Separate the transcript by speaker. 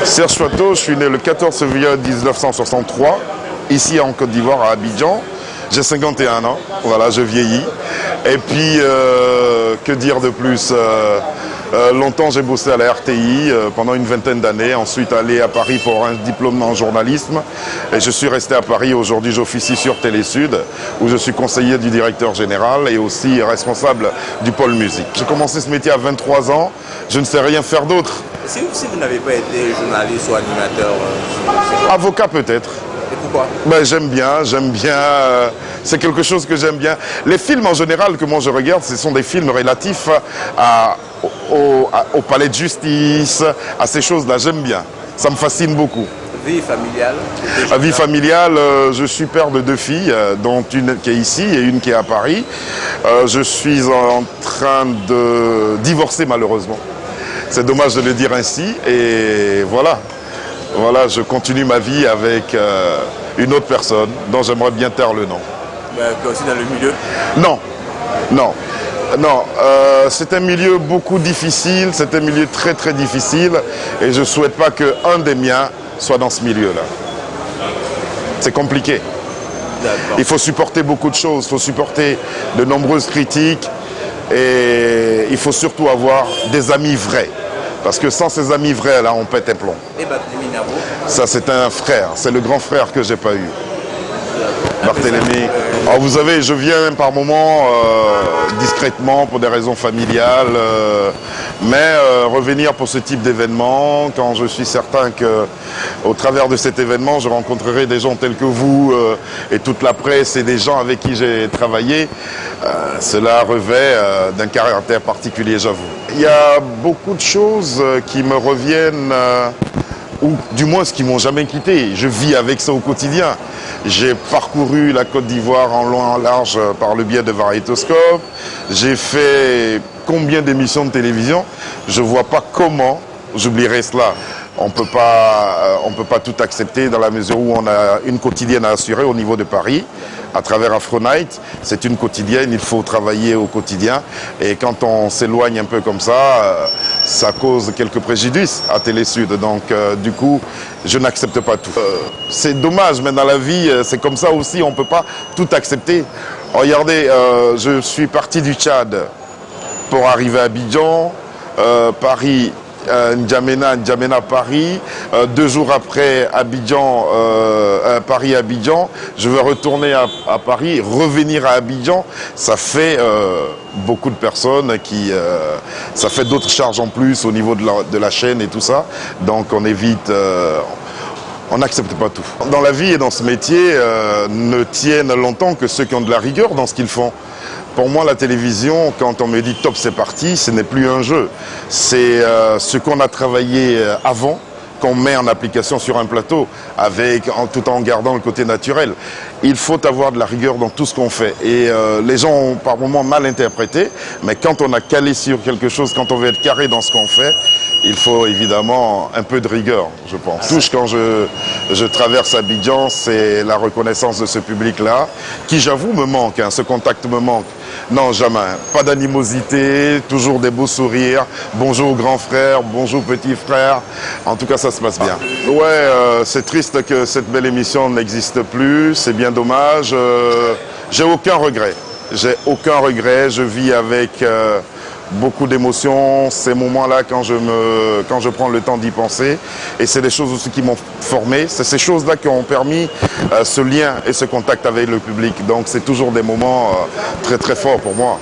Speaker 1: Serge Chouateau, je suis né le 14 février 1963, ici en Côte d'Ivoire, à Abidjan. J'ai 51 ans, voilà, je vieillis. Et puis, que dire de plus, longtemps j'ai bossé à la RTI pendant une vingtaine d'années, ensuite allé à Paris pour un diplôme en journalisme. Et je suis resté à Paris, aujourd'hui j'officie sur Télé Sud, où je suis conseiller du directeur général et aussi responsable du pôle musique. J'ai commencé ce métier à 23 ans, je ne sais rien faire d'autre.
Speaker 2: Si vous n'avez pas été journaliste ou animateur,
Speaker 1: avocat peut-être.
Speaker 2: Et pourquoi?
Speaker 1: Ben, j'aime bien, c'est quelque chose que j'aime bien. Les films en général que moi je regarde, ce sont des films relatifs au palais de justice, à ces choses-là, j'aime bien. Ça me fascine beaucoup.
Speaker 2: Vie familiale?
Speaker 1: Vie familiale, je suis père de 2 filles, dont une qui est ici et une qui est à Paris. Je suis en train de divorcer malheureusement. C'est dommage de le dire ainsi et voilà. Voilà, je continue ma vie avec une autre personne dont j'aimerais bien taire le nom.
Speaker 2: Aussi dans le milieu?
Speaker 1: Non, non, non. C'est un milieu beaucoup difficile, c'est un milieu très très difficile et je ne souhaite pas qu'un des miens soit dans ce milieu-là. C'est compliqué. Il faut supporter beaucoup de choses, il faut supporter de nombreuses critiques et il faut surtout avoir des amis vrais. Parce que sans ces amis vrais, là, on pète un plomb.
Speaker 2: Et Barthélémy Nabo?
Speaker 1: Ça, c'est un frère. C'est le grand frère que j'ai pas eu. Barthélémy. Alors, vous savez, je viens par moments discrètement pour des raisons familiales. Mais revenir pour ce type d'événement, quand je suis certain qu'au travers de cet événement, je rencontrerai des gens tels que vous et toute la presse et des gens avec qui j'ai travaillé, cela revêt d'un caractère particulier, j'avoue. Il y a beaucoup de choses qui me reviennent, ou du moins ce qui m'ont jamais quitté. Je vis avec ça au quotidien. J'ai parcouru la Côte d'Ivoire en long et en large par le biais de Variétoscope. J'ai fait combien d'émissions de télévision. Je ne vois pas comment j'oublierai cela. On ne peut pas tout accepter dans la mesure où on a une quotidienne à assurer au niveau de Paris. À travers Afro-Night, c'est une quotidienne, il faut travailler au quotidien. Et quand on s'éloigne un peu comme ça, ça cause quelques préjudices à Télé Sud. Donc du coup, je n'accepte pas tout. C'est dommage, mais dans la vie, c'est comme ça aussi, on ne peut pas tout accepter. Regardez, je suis parti du Tchad pour arriver à Abidjan, Paris, N'Djamena, Paris. 2 jours après Abidjan, Paris-Abidjan, je vais retourner à Paris, revenir à Abidjan. Ça fait beaucoup de personnes qui... ça fait d'autres charges en plus au niveau de la chaîne et tout ça. Donc on évite... on n'accepte pas tout. Dans la vie et dans ce métier, ne tiennent longtemps que ceux qui ont de la rigueur dans ce qu'ils font. Pour moi, la télévision, quand on me dit top, c'est parti, ce n'est plus un jeu. C'est ce qu'on a travaillé avant, qu'on met en application sur un plateau, tout en gardant le côté naturel. Il faut avoir de la rigueur dans tout ce qu'on fait. Et les gens ont par moments mal interprété, mais quand on a calé sur quelque chose, quand on veut être carré dans ce qu'on fait, il faut évidemment un peu de rigueur, je pense. Touche quand je traverse Abidjan, c'est la reconnaissance de ce public-là, qui j'avoue me manque, hein, ce contact me manque. Non, jamais. Pas d'animosité, toujours des beaux sourires. Bonjour grand frère, bonjour petit frère. En tout cas, ça se passe bien. Ouais, c'est triste que cette belle émission n'existe plus, c'est bien dommage. J'ai aucun regret. J'ai aucun regret, je vis avec... beaucoup d'émotions, ces moments-là quand je prends le temps d'y penser. Et c'est des choses aussi qui m'ont formé. C'est ces choses-là qui ont permis ce lien et ce contact avec le public. Donc c'est toujours des moments très très forts pour moi.